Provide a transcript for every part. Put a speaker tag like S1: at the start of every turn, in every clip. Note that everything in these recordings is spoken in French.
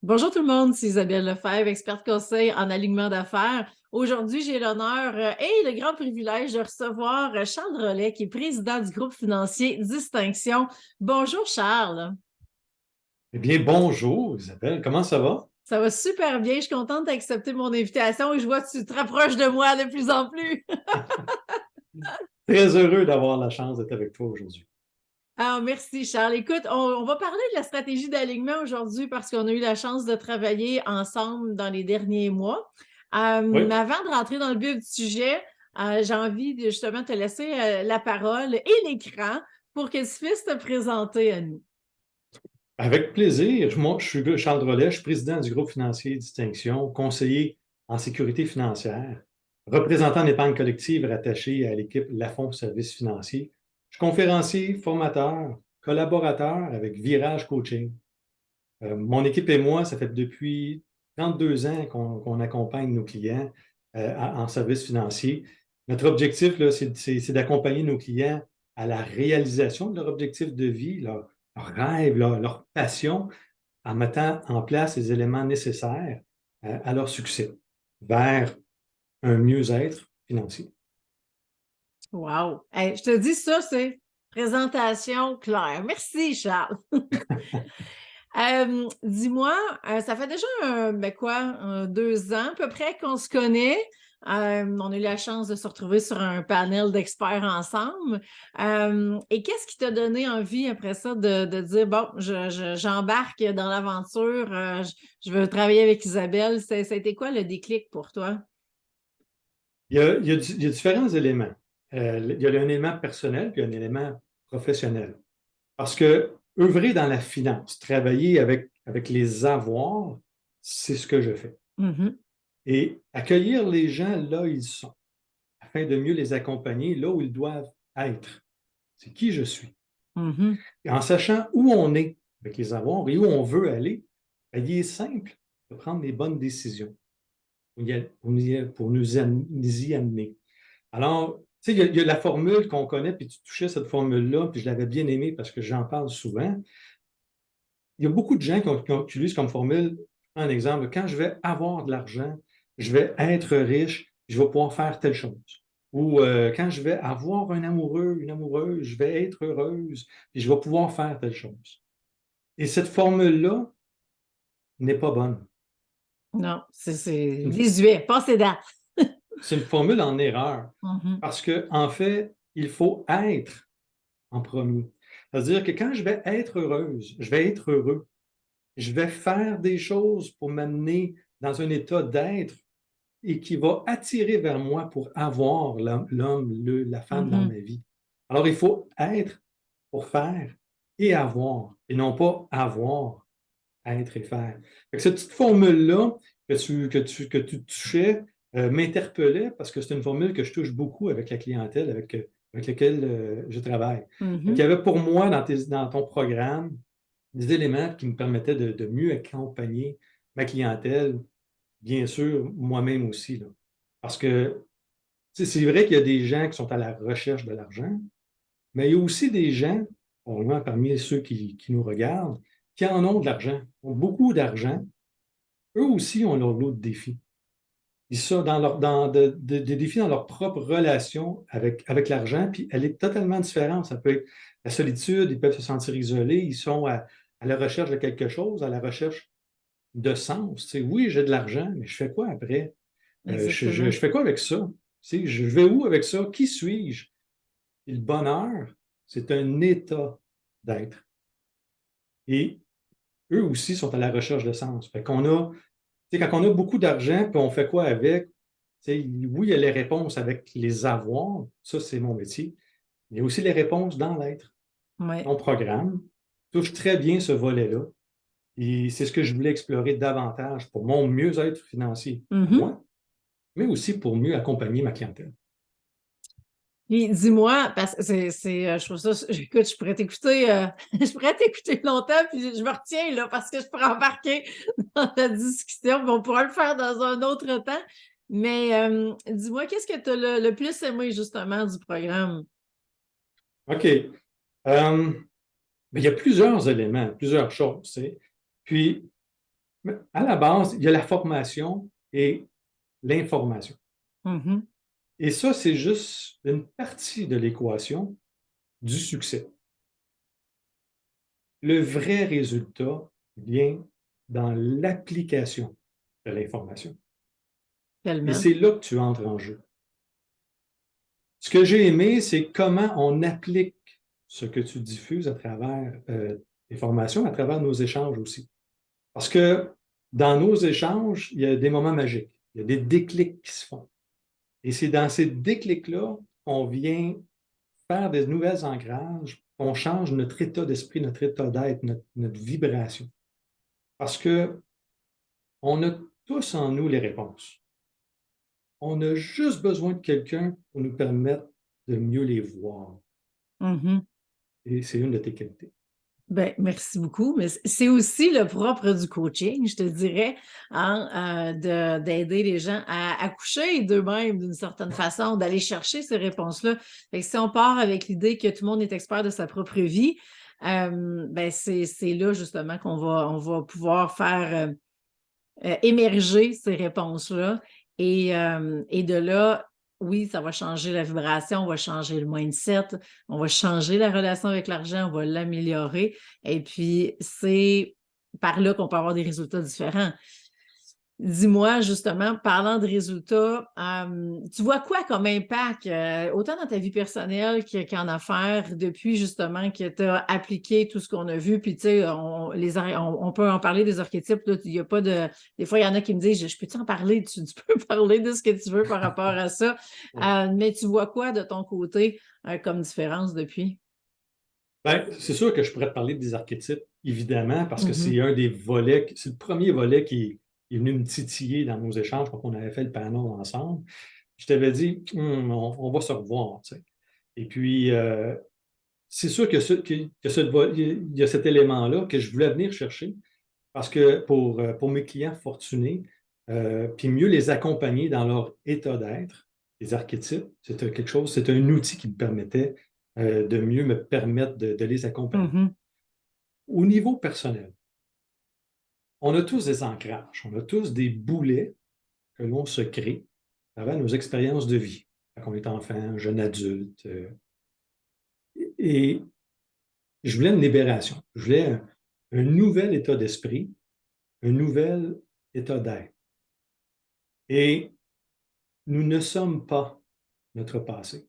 S1: Bonjour tout le monde, c'est Isabelle Lefebvre, experte conseil en alignement d'affaires. Aujourd'hui, j'ai l'honneur et le grand privilège de recevoir Charles Drolet, qui est président du groupe financier Distinction. Bonjour Charles.
S2: Eh bien, bonjour Isabelle, comment ça va?
S1: Ça va super bien. Je suis contente d'accepter mon invitation et je vois que tu te rapproches de moi de plus en plus.
S2: Très heureux d'avoir la chance d'être avec toi aujourd'hui.
S1: Ah, merci Charles. Écoute, on va parler de la stratégie d'alignement aujourd'hui parce qu'on a eu la chance de travailler ensemble dans les derniers mois. Mais
S2: Oui,
S1: avant de rentrer dans le vif du sujet, j'ai envie de justement te laisser la parole et l'écran pour que tu puisses te présenter à nous.
S2: avec plaisir. Moi, je suis Charles Drolet, je suis président du groupe financier Distinction, conseiller en sécurité financière, représentant d'épargne collective rattaché à l'équipe Lafond Services financiers. Je suis conférencier, formateur, collaborateur avec Virage Coaching. Mon équipe et moi, ça fait depuis 32 ans qu'on accompagne nos clients en services financiers. Notre objectif, là, c'est d'accompagner nos clients à la réalisation de leur objectif de vie, leur rêve, leur passion, en mettant en place les éléments nécessaires à leur succès vers un mieux-être financier.
S1: Wow! Hey, je te dis ça, c'est présentation claire. Merci, Charles. Dis-moi, ça fait déjà, ben quoi, 2 ans à peu près qu'on se connaît. On a eu la chance de se retrouver sur un panel d'experts ensemble. Et qu'est-ce qui t'a donné envie après ça de dire, bon, j'embarque dans l'aventure, je veux travailler avec Isabelle. Ça a été quoi le déclic pour toi?
S2: Il y a différents éléments. Il y a un élément personnel puis un élément professionnel. Parce que œuvrer dans la finance, travailler avec les avoirs, c'est ce que je fais.
S1: Mhm,
S2: Et accueillir les gens là où ils sont, afin de mieux les accompagner là où ils doivent être. C'est qui je suis.
S1: mhm,
S2: Et en sachant où on est avec les avoirs et où on veut aller, ben, il est simple de prendre les bonnes décisions pour nous y amener. Alors, tu sais, il y a la formule qu'on connaît, puis tu touchais cette formule-là, puis je l'avais bien aimée parce que j'en parle souvent. Il y a beaucoup de gens qui utilisent comme formule, un exemple, quand je vais avoir de l'argent, je vais être riche, je vais pouvoir faire telle chose. Ou quand je vais avoir un amoureux, une amoureuse, je vais être heureuse et je vais pouvoir faire telle chose. Et cette formule-là n'est pas bonne.
S1: non, c'est
S2: C'est une,
S1: désuet, passez date.
S2: c'est une formule en erreur.
S1: Mhm,
S2: Parce qu'en fait, il faut être en premier. C'est-à-dire que quand je vais être heureuse, je vais être heureux, je vais faire des choses pour m'amener dans un état d'être et qui va attirer vers moi pour avoir l'homme, la femme dans
S1: mhm.
S2: ma vie. Alors, il faut être pour faire et avoir, et non pas avoir, être et faire. Fait que cette petite formule-là que tu touchais m'interpellait parce que c'est une formule que je touche beaucoup avec la clientèle avec laquelle je travaille. Donc, il y
S1: Mhm.
S2: avait pour moi dans ton programme des éléments qui me permettaient de mieux accompagner ma clientèle, bien sûr, moi-même aussi, là. Parce que c'est vrai qu'il y a des gens qui sont à la recherche de l'argent, mais il y a aussi des gens, probablement parmi ceux qui nous regardent, qui en ont de l'argent, ont beaucoup d'argent. Eux aussi ont leur lot de défis. Ils sont des défis dans leur propre relation avec l'argent, puis elle est totalement différente. Ça peut être la solitude, ils peuvent se sentir isolés, ils sont à la recherche de quelque chose, à la recherche de sens. Tu sais, oui, j'ai de l'argent, mais je fais quoi après? Je
S1: Exactement.
S2: fais quoi avec ça? Tu sais, je vais où avec ça? Qui suis-je? Et le bonheur, c'est un état d'être. Et eux aussi sont à la recherche de sens. Fait qu'on a, tu sais, quand on a beaucoup d'argent, puis on fait quoi avec? Tu sais, oui, il y a les réponses avec les avoirs, ça c'est mon métier. Il y a aussi les réponses dans l'être.
S1: Ouais.
S2: Ton programme touche très bien ce volet-là. Et c'est ce que je voulais explorer davantage pour mon mieux-être financier à
S1: Mhm.
S2: moi, mais aussi pour mieux accompagner ma clientèle.
S1: Puis dis-moi, parce que je trouve ça, écoute, je pourrais t'écouter, je pourrais t'écouter longtemps, puis je me retiens là parce que je pourrais embarquer dans la discussion, puis on pourra le faire dans un autre temps. Mais dis-moi, qu'est-ce que tu as le plus aimé justement du programme?
S2: OK. Mais il y a plusieurs éléments, plusieurs choses, tu sais. Puis, Mais à la base, il y a la formation et l'information.
S1: Mhm.
S2: Et ça, c'est juste une partie de l'équation du succès. Le vrai résultat vient dans l'application de l'information. Et
S1: Tellement.
S2: c'est là que tu entres en jeu. Ce que j'ai aimé, c'est comment on applique ce que tu diffuses à travers les formations, à travers nos échanges aussi. Parce que dans nos échanges, il y a des moments magiques, il y a des déclics qui se font. Et c'est dans ces déclics-là qu'on vient faire des nouvelles ancrages, on change notre état d'esprit, notre état d'être, notre vibration. Parce que on a tous en nous les réponses. On a juste besoin de quelqu'un pour nous permettre de mieux les voir.
S1: Mhm.
S2: Et c'est une de tes qualités.
S1: Ben, merci beaucoup. Mais c'est aussi le propre du coaching, je te dirais, hein, d'aider les gens à accoucher d'eux-mêmes d'une certaine façon, d'aller chercher ces réponses-là. Fait que si on part avec l'idée que tout le monde est expert de sa propre vie, ben c'est là justement on va pouvoir faire émerger ces réponses-là. Et de là, oui, ça va changer la vibration, on va changer le mindset, on va changer la relation avec l'argent, on va l'améliorer. Et puis, c'est par là qu'on peut avoir des résultats différents. Dis-moi, justement, parlant de résultats, tu vois quoi comme impact, autant dans ta vie personnelle qu'en affaires, depuis justement que tu as appliqué tout ce qu'on a vu, puis tu sais, on peut en parler des archétypes, là, il y a pas de... Des fois, il y en a qui me disent, je peux-tu en parler? Tu peux parler de ce que tu veux par rapport à ça.
S2: Ouais.
S1: Mais tu vois quoi de ton côté comme différence depuis?
S2: Ben, c'est sûr que je pourrais te parler des archétypes, évidemment, parce que
S1: Mhm.
S2: c'est un des volets, c'est le premier volet qui est venu me titiller dans nos échanges quand on avait fait le panel ensemble. Je t'avais dit, on va se revoir, tu sais. Et puis, c'est sûr il y a cet élément-là que je voulais venir chercher parce que pour mes clients fortunés, puis mieux les accompagner dans leur état d'être, les archétypes, c'était quelque chose, c'est un outil qui me permettait de mieux me permettre de les accompagner.
S1: Mhm.
S2: Au niveau personnel, on a tous des ancrages, on a tous des boulets que l'on se crée avant nos expériences de vie, quand on est enfant, jeune adulte. Et je voulais une libération. Je voulais un nouvel état d'esprit, un nouvel état d'être. Et nous ne sommes pas notre passé,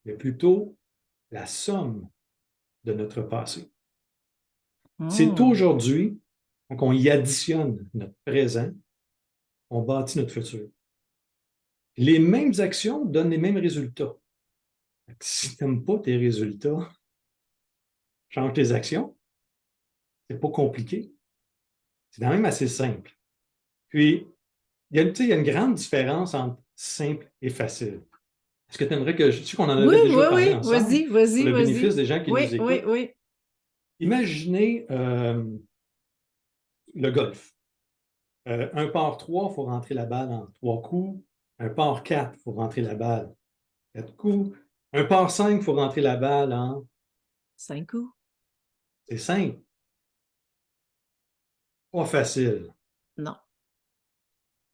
S2: mais plutôt la somme de notre passé. C'est
S1: Mm.
S2: aujourd'hui, quand on y additionne notre présent, on bâtit notre futur. Les mêmes actions donnent les mêmes résultats. Si tu n'aimes pas tes résultats, change tes actions. C'est pas compliqué. C'est quand même assez simple. Puis, il y a une grande différence entre simple et facile. Est-ce que tu aimerais que je sais qu'on en
S1: Oui,
S2: avait déjà
S1: oui,
S2: parlé
S1: oui,
S2: ensemble
S1: vas-y,
S2: pour
S1: vas-y,
S2: le bénéfice
S1: vas-y.
S2: des gens qui
S1: Oui,
S2: nous
S1: oui,
S2: écoutent?
S1: oui.
S2: Imaginez le golf. Un par 3, il faut rentrer la balle en 3 coups. Un par 4, il faut rentrer la balle en 4 coups. Un par 5, il faut rentrer la balle en...
S1: 5 coups?
S2: C'est simple, pas facile.
S1: Non.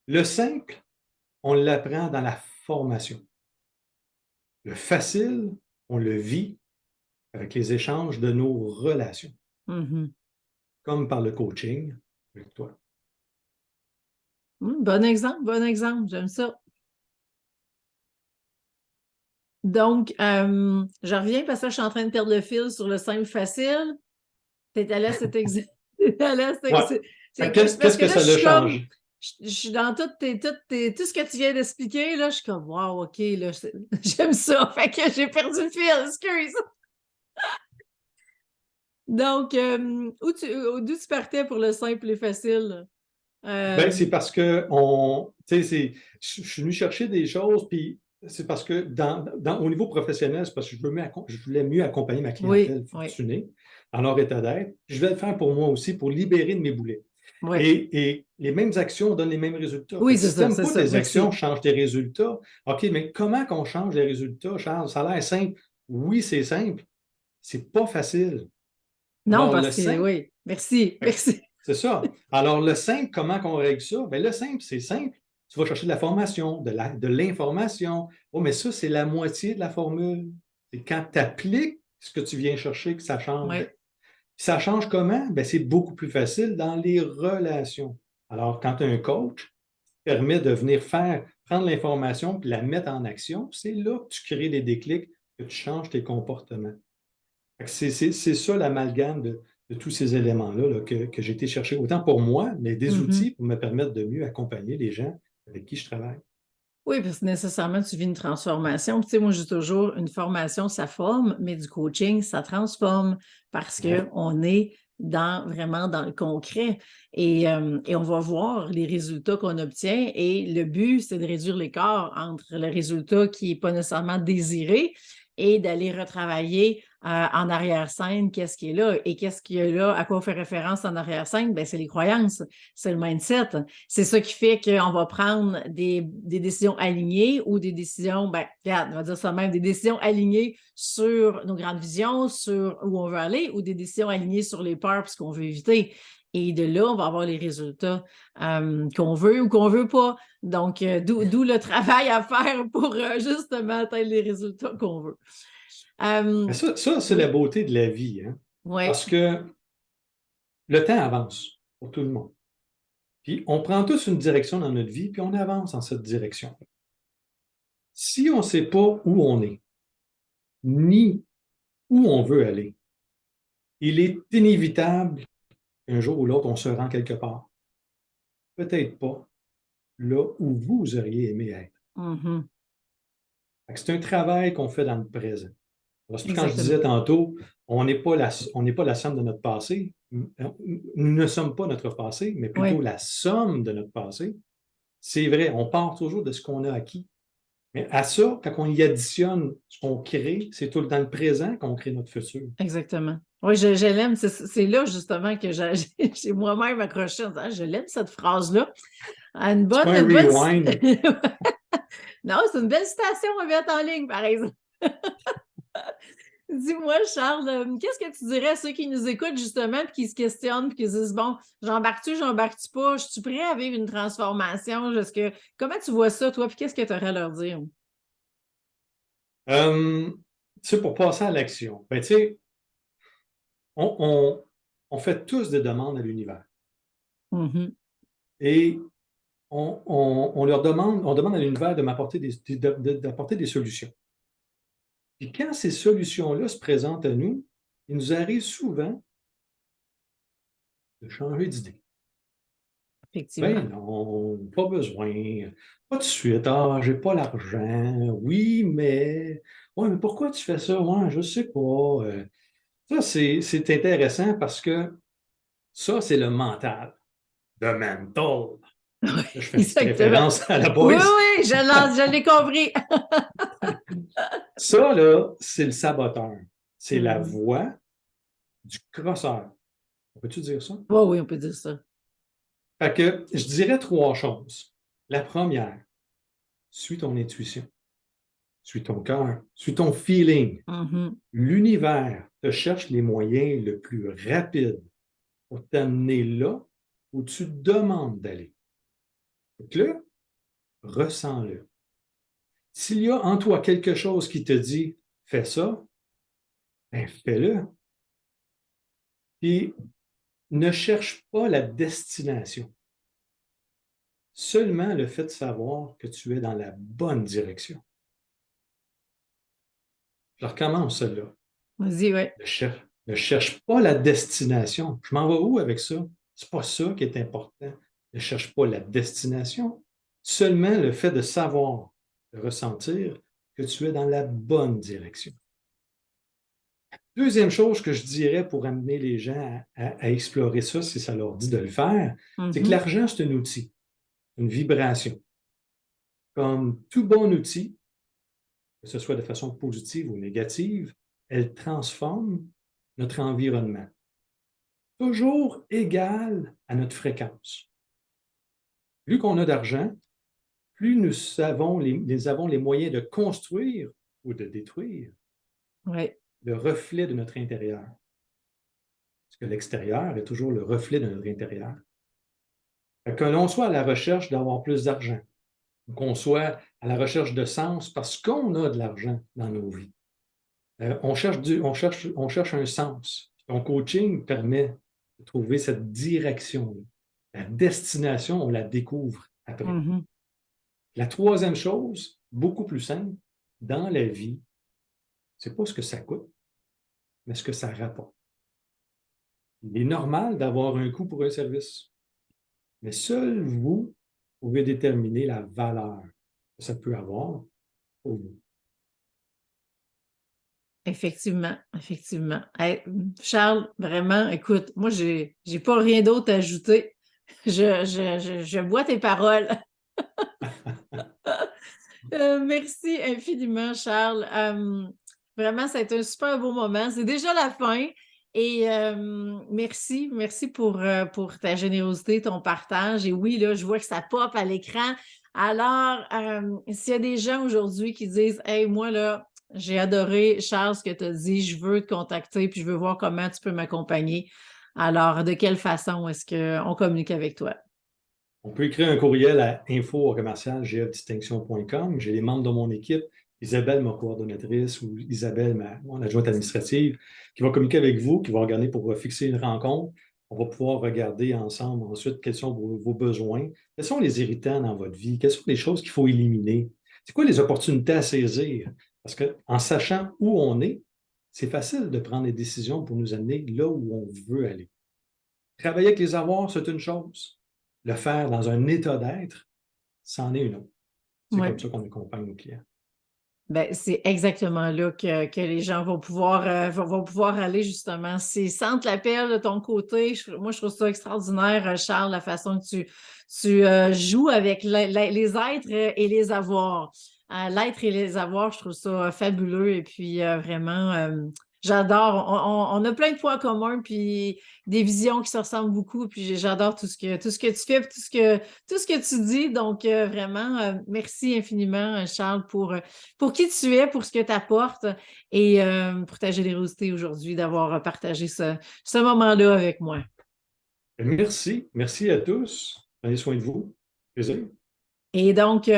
S2: Le simple, on l'apprend dans la formation. Le facile, on le vit avec les échanges de nos relations,
S1: Mhm.
S2: comme par le coaching avec toi.
S1: Bon exemple, j'aime ça. Donc, je reviens parce que je suis en train de perdre le fil sur le simple facile. T'es allé à cet exemple. T'es allé à
S2: Ouais.
S1: c'est parce
S2: Qu'est-ce
S1: que
S2: que
S1: là,
S2: ça
S1: je
S2: l'a
S1: suis comme,
S2: changé?
S1: je suis dans tout ce que tu viens d'expliquer, là, je suis comme, wow, OK, là, j'aime ça. Fait que j'ai perdu le fil, excuse. Donc, d'où tu partais pour le simple et facile?
S2: Ben,
S1: Euh,
S2: c'est parce que je suis venu chercher des choses, puis c'est parce que au niveau professionnel, c'est parce que je voulais mieux accompagner ma
S1: oui,
S2: clientèle
S1: oui,
S2: fortunée dans leur état d'être. Je vais le faire pour moi aussi, pour libérer de mes boulets.
S1: oui.
S2: Et les mêmes actions donnent les mêmes résultats. Fait
S1: Oui,
S2: que si tu n'aimes
S1: c'est
S2: pas
S1: ça.
S2: tes actions,
S1: Merci.
S2: change tes résultats. OK, mais comment qu'on change les résultats, Charles? Ça a l'air simple. Oui, c'est simple. C'est pas facile.
S1: Non,
S2: Alors, le
S1: parce que,
S2: simple,
S1: oui, merci,
S2: fait que
S1: merci.
S2: C'est ça. Alors, le simple, comment qu'on règle ça? Bien, le simple, c'est simple. Tu vas chercher de la formation, de l'information. Oh, mais ça, c'est la moitié de la formule. C'est quand tu appliques ce que tu viens chercher que ça change.
S1: Oui.
S2: Puis ça change comment? Bien, c'est beaucoup plus facile dans les relations. Alors, quand tu as un coach, permet de venir prendre l'information et la mettre en action, c'est là que tu crées des déclics, que tu changes tes comportements. C'est ça l'amalgame de tous ces éléments-là là, que j'ai été chercher, autant pour moi, mais des
S1: Mhm.
S2: outils pour me permettre de mieux accompagner les gens avec qui je travaille.
S1: Oui, parce que nécessairement, tu vis une transformation. Puis, tu sais, moi, je dis toujours, une formation, ça forme, mais du coaching, ça transforme parce
S2: Ouais.
S1: qu'on est vraiment dans le concret et on va voir les résultats qu'on obtient. Et le but, c'est de réduire l'écart entre le résultat qui n'est pas nécessairement désiré et d'aller retravailler en arrière-scène qu'est-ce qui est là. Et qu'est-ce qui est là, à quoi on fait référence en arrière-scène? Bien, c'est les croyances, c'est le mindset. C'est ça qui fait qu'on va prendre des décisions alignées ou des décisions, ben, regarde, on va dire ça même, des décisions alignées sur nos grandes visions, sur où on veut aller, ou des décisions alignées sur les peurs puis ce qu'on veut éviter. Et de là, on va avoir les résultats qu'on veut ou qu'on ne veut pas. Donc, d'où le travail à faire pour justement atteindre les résultats qu'on veut.
S2: Mais ça, c'est la
S1: Oui,
S2: beauté de la vie, hein?
S1: oui,
S2: Parce que le temps avance pour tout le monde. Puis on prend tous une direction dans notre vie, puis on avance dans cette direction. Si on ne sait pas où on est, ni où on veut aller, il est inévitable qu'un jour ou l'autre, on se rend quelque part. Peut-être pas là où vous auriez aimé être.
S1: mhm,
S2: C'est un travail qu'on fait dans le présent. Parce que quand je
S1: exactement.
S2: disais tantôt, on n'est pas la somme de notre passé. Nous ne sommes pas notre passé, mais plutôt
S1: Oui,
S2: la somme de notre passé. C'est vrai, on part toujours de ce qu'on a acquis. Mais à ça, quand on y additionne ce qu'on crée, c'est tout dans le présent qu'on crée notre futur.
S1: exactement. Oui, je l'aime. C'est là justement que j'ai moi-même accroché en disant, ah, je l'aime cette phrase-là. Ah,
S2: C'est pas un
S1: une bonne...
S2: rewind.
S1: Non, c'est une belle citation à mettre en ligne, par exemple. Dis-moi, Charles, qu'est-ce que tu dirais à ceux qui nous écoutent justement et qui se questionnent et qui se disent, bon, j'embarque-tu pas? Je suis prêt à vivre une transformation? Comment tu vois ça, toi? Puis qu'est-ce que tu aurais à leur dire?
S2: Euh, pour passer à l'action, ben, on, on, on fait tous des demandes à l'univers.
S1: Mhm.
S2: Et on leur demande, on demande à l'univers de m'apporter d'apporter des solutions. Puis quand ces solutions-là se présentent à nous, il nous arrive souvent de changer d'idée. Ben
S1: Effectivement.
S2: non, pas besoin, pas de suite. Ah, j'ai pas l'argent. Oui, mais. Ouais, mais pourquoi tu fais ça? Ouais, je sais pas. Ça, c'est intéressant parce que ça, c'est le mental. The mental.
S1: Oui,
S2: Là, je fais une petite
S1: exactement.
S2: référence à la
S1: Oui,
S2: boys.
S1: oui, je l'ai compris.
S2: Ça, là, c'est le saboteur. C'est la
S1: Mhm.
S2: voix du crosseur. Peux-tu dire ça?
S1: Oui, oui, on peut dire ça.
S2: Fait que je dirais trois choses. La première, suis ton intuition, suis ton cœur, suis ton feeling.
S1: Mhm.
S2: L'univers te cherche les moyens le plus rapides pour t'amener là où tu demandes d'aller. Donc là, ressens-le. S'il y a en toi quelque chose qui te dit fais ça, ben fais-le. Puis ne cherche pas la destination. Seulement le fait de savoir que tu es dans la bonne direction. Je recommence celle-là.
S1: Vas-y, oui.
S2: Ne cherche pas la destination. Je m'en vais où avec ça? C'est pas ça qui est important. Ne cherche pas la destination. Seulement le fait de savoir, de ressentir que tu es dans la bonne direction. Deuxième chose que je dirais pour amener les gens à explorer ça, si ça leur dit de le faire, c'est que
S1: Mhm.
S2: l'argent, c'est un outil, une vibration. Comme tout bon outil, que ce soit de façon positive ou négative, elle transforme notre environnement. Toujours égal à notre fréquence. Plus qu'on a d'argent, plus nous avons les moyens de construire ou de détruire
S1: Oui.
S2: le reflet de notre intérieur. Parce que l'extérieur est toujours le reflet de notre intérieur. Que l'on soit à la recherche d'avoir plus d'argent, ou qu'on soit à la recherche de sens parce qu'on a de l'argent dans nos vies. On cherche un sens. Ton coaching permet de trouver cette direction-là. La destination, on la découvre après.
S1: Mhm.
S2: La troisième chose, beaucoup plus simple, dans la vie, c'est pas ce que ça coûte, mais ce que ça rapporte. Il est normal d'avoir un coût pour un service, mais seul vous pouvez déterminer la valeur que ça peut avoir pour vous.
S1: Effectivement, effectivement. Hey, Charles, vraiment, écoute, moi, j'ai pas rien d'autre à ajouter. Je bois tes paroles. Merci infiniment, Charles. Vraiment, ça a été un super beau moment. C'est déjà la fin. Et merci pour ta générosité, ton partage. Et oui, là, je vois que ça pop à l'écran. Alors, s'il y a des gens aujourd'hui qui disent, hey, moi, là, j'ai adoré, Charles, ce que tu as dit, je veux te contacter, puis je veux voir comment tu peux m'accompagner. Alors, de quelle façon est-ce qu'on communique avec toi?
S2: On peut écrire un courriel à info@gfdistinction.com. J'ai les membres de mon équipe, Isabelle, ma coordonnatrice, ou Isabelle, mon adjointe administrative, qui va communiquer avec vous, qui va regarder pour fixer une rencontre. On va pouvoir regarder ensemble ensuite quels sont vos besoins, quels sont les irritants dans votre vie, quelles sont les choses qu'il faut éliminer. C'est quoi les opportunités à saisir? Parce qu'en sachant où on est, c'est facile de prendre des décisions pour nous amener là où on veut aller. Travailler avec les avoirs, c'est une chose. Le faire dans un état d'être, c'en est une autre. C'est
S1: Oui.
S2: comme ça qu'on accompagne nos clients.
S1: Ben, c'est exactement là que les gens vont pouvoir aller justement. S'ils sentent l'appel de ton côté, moi, je trouve ça extraordinaire, Charles, la façon que tu joues avec les êtres et les avoirs. L'être et les avoirs, je trouve ça fabuleux. Et puis, vraiment, j'adore. On a plein de points communs, puis des visions qui se ressemblent beaucoup. Puis, j'adore tout ce que tu fais, puis tout ce que tu dis. Donc, vraiment, merci infiniment, Charles, pour qui tu es, pour ce que tu apportes et pour ta générosité aujourd'hui d'avoir partagé ce moment-là avec moi.
S2: Merci. Merci à tous. Prenez soin de vous. Plaisir.
S1: Et donc,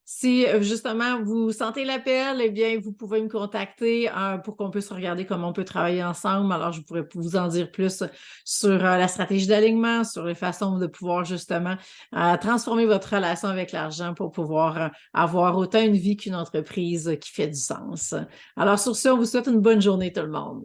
S1: si justement vous sentez l'appel, eh bien, vous pouvez me contacter pour qu'on puisse regarder comment on peut travailler ensemble. Alors, je pourrais vous en dire plus sur la stratégie d'alignement, sur les façons de pouvoir justement transformer votre relation avec l'argent pour pouvoir avoir autant une vie qu'une entreprise qui fait du sens. Alors, sur ce, on vous souhaite une bonne journée, tout le monde.